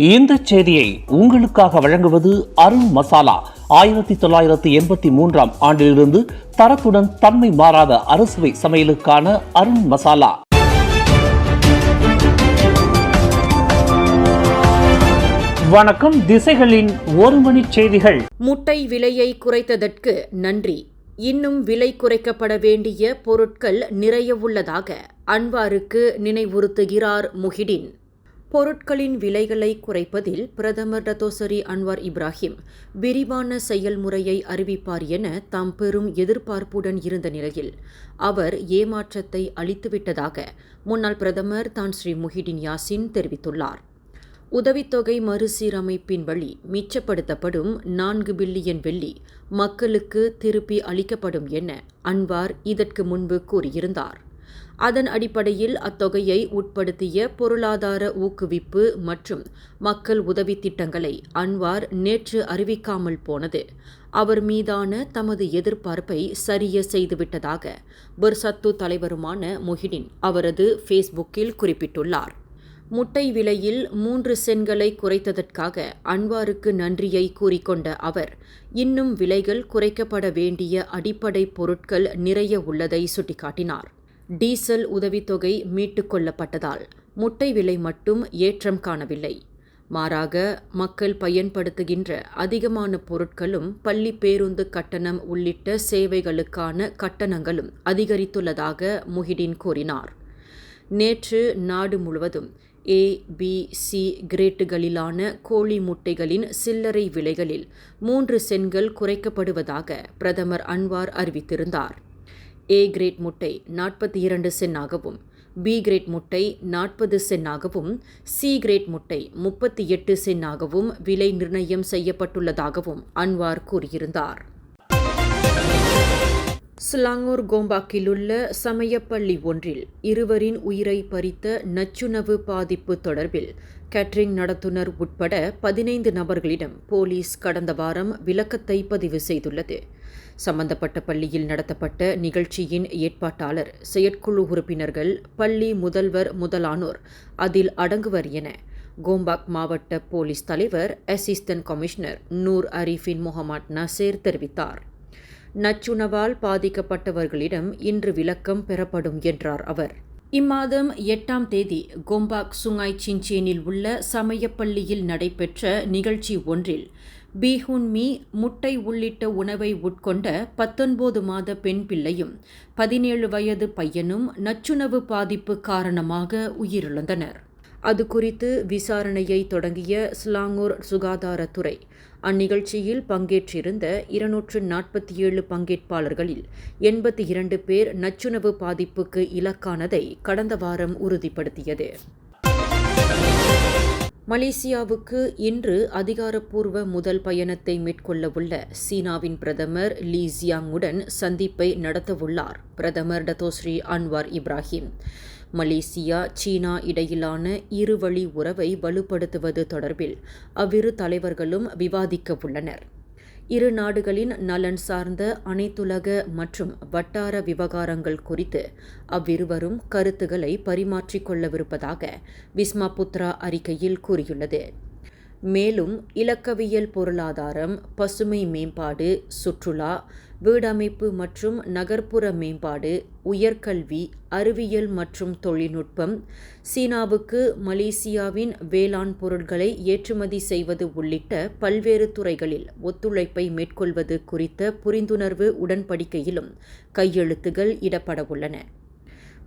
இந்த செய்தியை உங்களுக்காக வழங்குவது அருண் மசாலா. 1983 ஆண்டிலிருந்து தரத்துடன் தன்மை மாறாத அறுசுவை சமையலுக்கான அருண் மசாலா. வணக்கம். திசைகளின் ஒரு மணி செய்திகள். முட்டை விலையை குறைத்ததற்கு நன்றி. இன்னும் விலை குறைக்கப்பட வேண்டிய பொருட்கள் நிறைய உள்ளதாக அன்வாருக்கு நினைவுறுத்துகிறார் முஹிடின். பொருட்களின் விலைகளை குறைப்பதில் பிரதமர் டத்தோசரி அன்வார் இப்ராஹிம் விரிவான செயல்முறையை அறிவிப்பார் என தாம் பெரும் எதிர்பார்ப்புடன் இருந்த நிலையில் அவர் ஏமாற்றத்தை அளித்துவிட்டதாக முன்னாள் பிரதமர் தான் ஸ்ரீ முஹிடின் யாசின் தெரிவித்துள்ளார். உதவித்தொகை மறுசீரமைப்பின் வழி மிச்சப்படுத்தப்படும் 4 பில்லியன் வெள்ளி மக்களுக்கு திருப்பி அளிக்கப்படும் என அன்வார் இதற்கு முன்பு கூறியிருந்தார். அதன் அடிப்படையில் அத்தொகையை உட்படுத்திய பொருளாதார ஊக்குவிப்பு மற்றும் மக்கள் உதவி திட்டங்களை அன்வார் நேற்று அறிவிக்காமல் போனது அவர் மீதான தமது எதிர்பார்ப்பை சரிய செய்துவிட்டதாக பெர்சத்து தலைவருமான முஹிடின் அவரது ஃபேஸ்புக்கில் குறிப்பிட்டுள்ளார். முட்டை விலையில் 3 சென்களை குறைத்ததற்காக அன்வாருக்கு நன்றியை கூறிக்கொண்ட அவர் இன்னும் விலைகள் குறைக்கப்பட வேண்டிய அடிப்படை பொருட்கள் நிறைய உள்ளதை சுட்டிக்காட்டினார். டீசல் உதவித்தொகை மீட்டுக் கொள்ளப்பட்டதால் முட்டை விலை மட்டும் ஏற்றம் காணவில்லை. மாறாக மக்கள் பயன்படுத்துகின்ற அதிகமான பொருட்களும் பள்ளி பேருந்து கட்டணம் உள்ளிட்ட சேவைகளுக்கான கட்டணங்களும் அதிகரித்துள்ளதாக முஹிடின் கூறினார். நேற்று நாடு முழுவதும் A-B-C கிரேட்டுகளிலான கோழி முட்டைகளின் சில்லறை விலைகளில் 3 சென்கள் குறைக்கப்படுவதாக பிரதமர் அன்வார் அறிவித்திருந்தார். A கிரேட் முட்டை 42 சென்னாகவும், B கிரேட் முட்டை 40 சென்னாகவும், C கிரேட் முட்டை 38 சென்னாகவும் விலை நிர்ணயம் செய்யப்பட்டுள்ளதாகவும் அன்வார் கூறியிருந்தார். ஸ்லாங்கூர் கோம்பாக்கிலுள்ள சமயப்பள்ளி ஒன்றில் இருவரின் உயிரை பறித்த நச்சுணவு பாதிப்பு தொடர்பில் கேட்டரிங் நடத்துனர் உட்பட 15 நபர்களிடம் போலீஸ் கடந்த வாரம் விளக்கத்தை பதிவு செய்துள்ளது. சம்பந்தப்பட்ட பள்ளியில் நடத்தப்பட்ட நிகழ்ச்சியின் ஏற்பாட்டாளர், செயற்குழு உறுப்பினர்கள், பள்ளி முதல்வர் முதலானோர் அதில் அடங்குவர் என கோம்பாக் மாவட்ட போலீஸ் தலைவர் அசிஸ்டன்ட் கமிஷனர் நூர் அரீஃபின் முகமது நசீர் தெரிவித்தார். நச்சுணவால் பாதிக்கப்பட்டவர்களிடம் இன்று விளக்கம் பெறப்படும் என்றார் அவர். இம்மாதம் 8ஆம் தேதி கோம்பாக் சுங்காய் சின்சேனில் உள்ள சமயப்பள்ளியில் நடைபெற்ற நிகழ்ச்சி ஒன்றில் பீஹுன் மீ முட்டை உள்ளிட்ட உணவை உட்கொண்ட 19 மாத பெண் பிள்ளையும் 17 வயது பையனும் நச்சுணவு பாதிப்பு காரணமாக உயிரிழந்தனர். அது குறித்து விசாரணையை தொடங்கிய ஸ்லாங்கூர் சுகாதாரத்துறை அந்நிகழ்ச்சியில் பங்கேற்றிருந்த 247 பங்கேற்பாளர்களில் 82 பேர் நச்சுணவு பாதிப்புக்கு இலக்கானதை கடந்த வாரம் உறுதிப்படுத்தியது. மலேசியாவுக்கு இன்று அதிகாரப்பூர்வ முதல் பயணத்தை மேற்கொள்ளவுள்ள சீனாவின் பிரதமர் லீ ஜியாங்குடன் சந்திப்பை நடத்தவுள்ளார் பிரதமர் டத்தோஸ்ரீ அன்வார் இப்ராஹிம். மலேசியா சீனா இடையிலான இருவழி உறவை வலுப்படுத்துவது தொடர்பில் அவ்விரு தலைவர்களும் விவாதிக்க உள்ளனர். இரு நாடுகளின் நலன் சார்ந்த அனைத்துலக மற்றும் வட்டார விவகாரங்கள் குறித்து அவ்விருவரும் கருத்துக்களை பரிமாற்றிக் கொள்ளவிருப்பதாக விஸ்மாபுத்ரா அறிக்கையில் கூறியுள்ளது. மேலும் இலக்கவியல், பொருளாதாரம், பசுமை மேம்பாடு, சுற்றுலா, வீடமைப்பு மற்றும் நகர்ப்புற மேம்பாடு, உயர்கல்வி, அறிவியல் மற்றும் தொழில்நுட்பம், சீனாவுக்கு மலேசியாவின் வேளாண் பொருட்களை ஏற்றுமதி செய்வது உள்ளிட்ட பல்வேறு துறைகளில் ஒத்துழைப்பை மேற்கொள்வது குறித்த புரிந்துணர்வு உடன்படிக்கையிலும் கையெழுத்துகள் இடப்படவுள்ளன.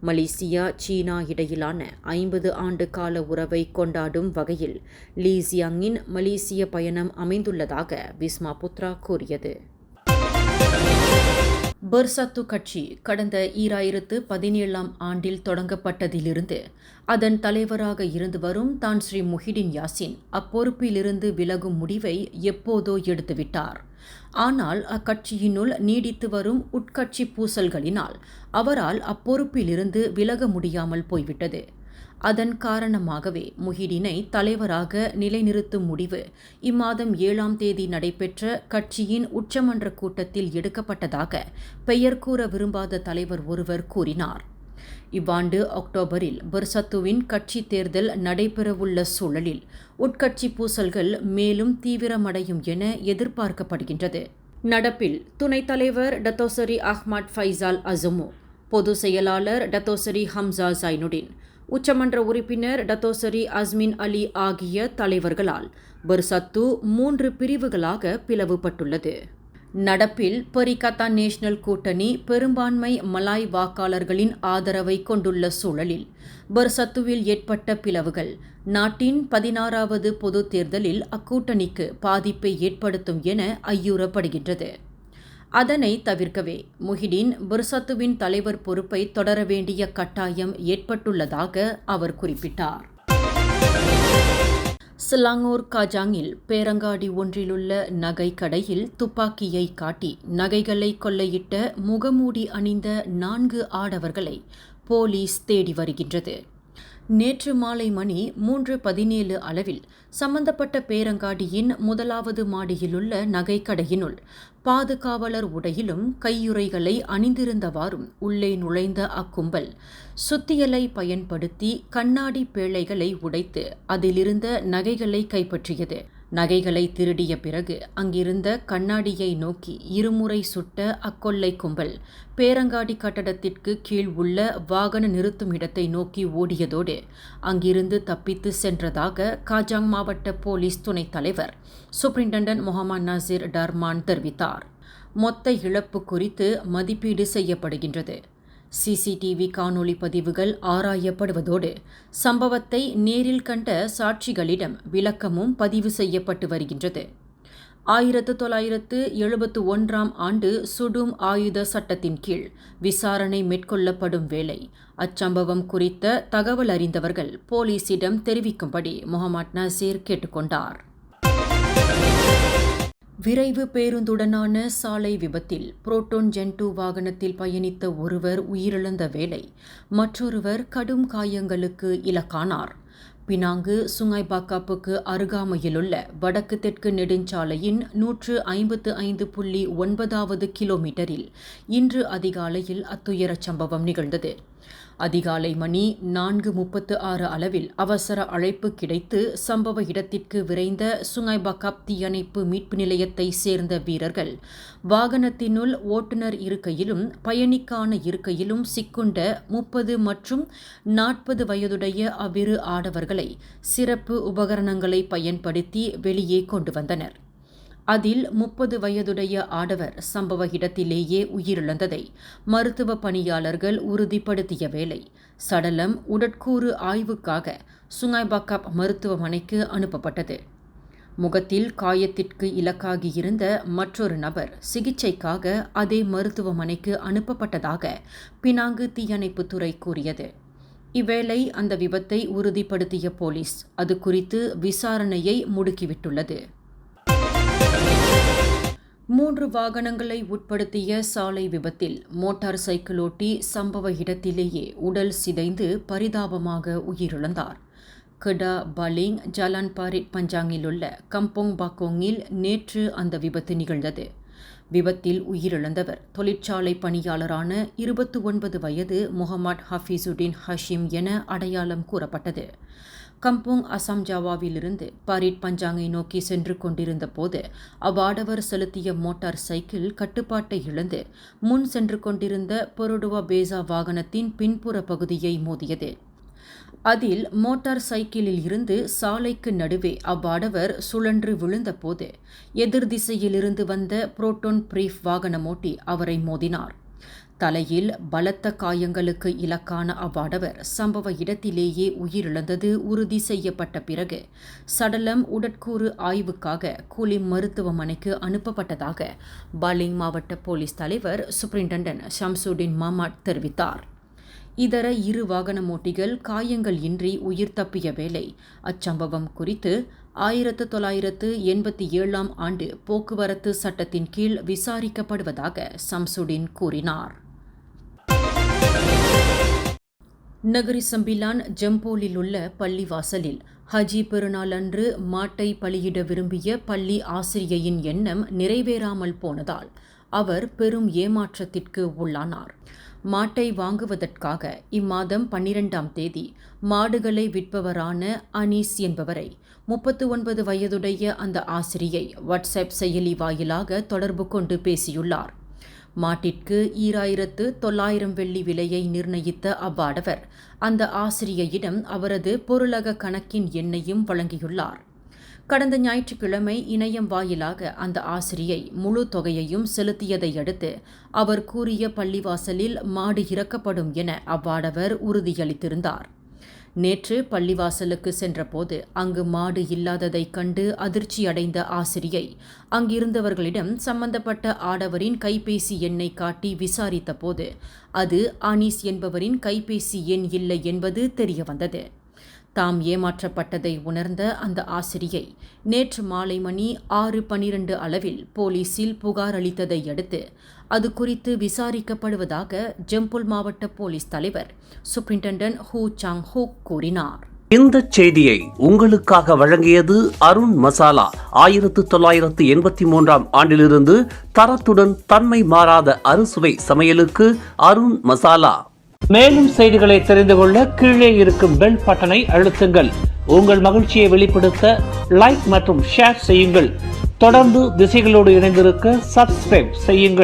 மலேசியா சீனா இடையிலான 50 ஆண்டு கால உறவை கொண்டாடும் வகையில் லீ ஜியாங்கின் மலேசிய பயணம் அமைந்துள்ளதாக விஸ்மாபுத்ரா கூறியது. பெர்சத்து கட்சி கடந்த 2017ஆம் ஆண்டில் தொடங்கப்பட்டதிலிருந்து அதன் தலைவராக இருந்து வரும் தான் ஸ்ரீ முஹிடின் யாசின் அப்பொறுப்பிலிருந்து விலகும் முடிவை எப்போதோ எடுத்துவிட்டார். ஆனால் அக்கட்சியினுள் நீடித்து வரும் உட்கட்சி பூசல்களினால் அவரால் அப்பொறுப்பிலிருந்து விலக முடியாமல் போய்விட்டது. அதன் காரணமாகவே முஹிடினை தலைவராக நிலைநிறுத்தும் முடிவு இம்மாதம் 7ஆம் தேதி நடைபெற்ற கட்சியின் உச்சமன்ற கூட்டத்தில் எடுக்கப்பட்டதாக பெயர் கூற விரும்பாத தலைவர் ஒருவர் கூறினார். இவ்வாண்டு அக்டோபரில் பெர்சத்துவின் கட்சி தேர்தல் நடைபெறவுள்ள சூழலில் உட்கட்சி பூசல்கள் மேலும் தீவிரமடையும் என எதிர்பார்க்கப்படுகின்றது. நடப்பில் துணைத் தலைவர் டத்தோசரி அஹ்மத் ஃபைசால் அசுமு, பொதுச் செயலாளர் டத்தோசரி ஹம்சா ஜைனுடின், உச்சமன்ற உறுப்பினர் டத்தோசரி அஸ்மின் அலி ஆகிய தலைவர்களால் பெர்சத்து 3 பிரிவுகளாக பிளவுபட்டுள்ளது. நடப்பில் பரிகத்தா நேஷனல் கூட்டணி பெரும்பான்மை மலாய் வாக்காளர்களின் ஆதரவை கொண்டுள்ள சூழலில் பெர்சத்துவில் ஏற்பட்ட பிளவுகள் நாட்டின் 16வது பொது தேர்தலில் அக்கூட்டணிக்கு பாதிப்பை ஏற்படுத்தும் என ஐயுறப்படுகின்றது. அதனை தவிர்க்கவே முஹிடின் பெர்சத்துவின் தலைவர் பொறுப்பை தொடர வேண்டிய கட்டாயம் ஏற்பட்டுள்ளதாக அவர் குறிப்பிட்டார். சிலாங்கூர் காஜாங்கில் பேரங்காடி ஒன்றிலுள்ள நகை கடையில் துப்பாக்கியை காட்டி நகைகளை கொள்ளையிட்ட முகமூடி அணிந்த 4 ஆடவர்களை போலீஸ் தேடி வருகின்றது. நேற்று மாலை மணி 3:17 அளவில் சம்பந்தப்பட்ட பேரங்காடியின் 1வது மாடியிலுள்ள நகைக்கடையினுள் பாதுகாவலர் உடையிலும் கையுறைகளை அணிந்திருந்தவாறும் உள்ளே நுழைந்த அக்கும்பல் சுத்தியலை பயன்படுத்தி கண்ணாடி பேழைகளை உடைத்து அதிலிருந்த நகைகளை கைப்பற்றியது. நகைகளை திருடிய பிறகு அங்கிருந்த கண்ணாடியை நோக்கி இருமுறை சுட்ட அக்கொள்ளை கும்பல் பேரங்காடி கட்டடத்திற்கு கீழ் உள்ள வாகன நிறுத்தும் இடத்தை நோக்கி ஓடியதோடு அங்கிருந்து தப்பித்து சென்றதாக காஜாங் மாவட்ட போலீஸ் துணைத் தலைவர் சூப்பரிண்டென்டன்ட் முகமது நசீர் டர்மான் தெரிவித்தார். மொத்த இழப்பு குறித்து மதிப்பீடு செய்யப்படுகின்றது. சிசிடிவி காணொளி பதிவுகள் ஆராயப்படுவதோடு சம்பவத்தை நேரில் கண்ட சாட்சிகளிடம் விளக்கமும் பதிவு செய்யப்பட்டு வருகின்றது. 1971ஆம் ஆண்டு சுடும் ஆயுத சட்டத்தின் கீழ் விசாரணை மேற்கொள்ளப்படும் வேளை அச்சம்பவம் குறித்த தகவல் அறிந்தவர்கள் போலீசிடம் தெரிவிக்கும்படி முகமது நசீர் கேட்டுக்கொண்டார். விரைவு பேருந்துடனான சாலை விபத்தில் புரோட்டோன் ஜென் 2 வாகனத்தில் பயணித்த ஒருவர் உயிரிழந்த வேளை மற்றொருவர் கடும் காயங்களுக்கு இலக்கானார். பினாங்கு சுங்கைபாக்காப்புக்கு அருகாமையிலுள்ள வடக்கு தெற்கு நெடுஞ்சாலையின் 155.9வது கிலோமீட்டரில் இன்று அதிகாலையில் அத்துயரச் சம்பவம் நிகழ்ந்தது. அதிகாலை மணி 4:36 அளவில் அவசர அழைப்பு கிடைத்து சம்பவ இடத்திற்கு விரைந்த சுங்கைபாக்காப் தீயணைப்பு மீட்பு நிலையத்தை சேர்ந்த வீரர்கள் வாகனத்தினுள் ஓட்டுநர் இருக்கையிலும் பயணிக்கான இருக்கையிலும் சிக்குண்ட 30 மற்றும் 40 வயதுடைய அவ்விரு ஆடவர்களை சிறப்பு உபகரணங்களை பயன்படுத்தி வெளியே கொண்டு வந்தனர். அதில் 30 வயதுடைய ஆடவர் சம்பவ இடத்திலேயே உயிரிழந்ததை மருத்துவ பணியாளர்கள் உறுதிப்படுத்திய வேளை சடலம் உடற்கூறு ஆய்வுக்காக சுங்கைபாக்காப் மருத்துவமனைக்கு அனுப்பப்பட்டது. முகத்தில் காயத்திற்கு இலக்காகியிருந்த மற்றொரு நபர் சிகிச்சைக்காக அதே மருத்துவமனைக்கு அனுப்பப்பட்டதாக பினாங்கு தீயணைப்புத்துறை கூறியது. இவ்வேளை அந்த விபத்தை உறுதிப்படுத்திய போலீஸ் அது குறித்து விசாரணையை முடுக்கிவிட்டுள்ளது. 3 வாகனங்களை உட்படுத்திய சாலை விபத்தில் மோட்டார் சைக்கிளோட்டி சம்பவ இடத்திலேயே உடல் சிதைந்து பரிதாபமாக உயிரிழந்தார். கடா பலிங் ஜலான் பாரிட் பஞ்சாங்கிலுள்ள கம்போங் பாக்கோங்கில் நேற்று அந்த விபத்து நிகழ்ந்தது. விபத்தில் உயிரிழந்தவர் தொழிற்சாலை பணியாளரான 29 வயது முகமது ஹஃபீசுடின் ஹஷீம் என அடையாளம் கூறப்பட்டது. கம்போங் அசாம் ஜாவாவிலிருந்து பாரிட் பஞ்சாங்கை நோக்கி சென்று கொண்டிருந்த போது அவ்வாடவர் செலுத்திய மோட்டார் சைக்கிள் கட்டுப்பாட்டை இழந்து முன் சென்று கொண்டிருந்த பொருடுவா பேசா வாகனத்தின் பின்புற பகுதியை மோதியது. அதில் மோட்டார் சைக்கிளில் இருந்து சாலைக்கு நடுவே அவ்வாடவர் சுழன்று விழுந்தபோது எதிர் திசையிலிருந்து வந்த புரோட்டோன் பிரீஃப் வாகனமோட்டி அவரை மோதினார். தலையில் பலத்த காயங்களுக்கு இலக்கான அவ்வாடவர் சம்பவ இடத்திலேயே உயிரிழந்தது உறுதி செய்யப்பட்ட பிறகு சடலம் உடற்கூறு ஆய்வுக்காக கூலிம் மருத்துவமனைக்கு அனுப்பப்பட்டதாக பாலிங் மாவட்ட போலீஸ் தலைவர் சூப்பரிண்டென்டன்ட் ஷம்சுடின் மாமாட் தெரிவித்தார். இதர 2 வாகனமோட்டிகள் காயங்கள் இன்றி உயிர் தப்பிய வேளை அச்சம்பவம் குறித்து 1987ஆம் ஆண்டு போக்குவரத்து சட்டத்தின் கீழ் விசாரிக்கப்படுவதாக ஷம்சுடின் கூறினார். நகரி சம்பிலான் ஜம்போலில் உள்ள பள்ளிவாசலில் ஹஜி பெருநாள் அன்று மாட்டை பலியிட விரும்பிய பள்ளி ஆசிரியையின் எண்ணம் நிறைவேறாமல் போனதால் அவர் பெரும் ஏமாற்றத்திற்கு உள்ளானார். மாட்டை வாங்குவதற்காக இம்மாதம் 12ஆம் தேதி மாடுகளை விற்பவரான அனீஸ் என்பவரை 39 வயதுடைய அந்த ஆசிரியை வாட்ஸ்அப் செயலி வாயிலாக தொடர்பு கொண்டு பேசியுள்ளார். மாட்டிற்கு 2900 வெள்ளி விலையை நிர்ணயித்த அவ்வாடவர் அந்த ஆசிரியையிடம் அவரது பொருளக கணக்கின் எண்ணையும் வழங்கியுள்ளார். கடந்த ஞாயிற்றுக்கிழமை இணையம் வாயிலாக அந்த ஆசிரியை முழு தொகையையும் செலுத்தியதை அடுத்து அவர் கூறிய பள்ளிவாசலில் மாடு இறக்கப்படும் என அவ்வாடவர் உறுதியளித்திருந்தார். நேற்று பள்ளிவாசலுக்கு சென்றபோது அங்கு மாடு இல்லாததைக் கண்டு அதிர்ச்சியடைந்த ஆசிரியை அங்கிருந்தவர்களிடம் சம்பந்தப்பட்ட ஆடவரின் கைபேசி எண்ணை காட்டி விசாரித்த போது அது அனீஸ் என்பவரின் கைபேசி எண் இல்லை என்பது தெரியவந்தது. தாம் ஏமாற்றப்பட்டதை உணர்ந்த அந்த ஆசிரியை நேற்று மாலை மணி 6:12 அளவில் போலீசில் புகார் அளித்ததை அடுத்து அது குறித்து விசாரிக்கப்படுவதாக ஜம்புல் மாவட்ட போலீஸ் தலைவர் சூப்பரிண்டென்டென்ட் ஹூ சாங் ஹூக் கூறினார். இந்த செய்தியை உங்களுக்காக வழங்கியது அருண் மசாலா. 1983ஆம் ஆண்டிலிருந்து தரத்துடன் தன்மை மாறாத அறுசுவை சமையலுக்கு அருண் மசாலா. மேலும் செய்திகளை தெரிந்து கொள்ள கீழே இருக்கும் பெல் பட்டனை அழுத்துங்கள். உங்கள் மகிழ்ச்சியை வெளிப்படுத்த லைக் மற்றும் ஷேர் செய்யுங்கள். தொடர்ந்து திசைகளோடு இணைந்திருக்க சப்ஸ்கிரைப் செய்யுங்கள்.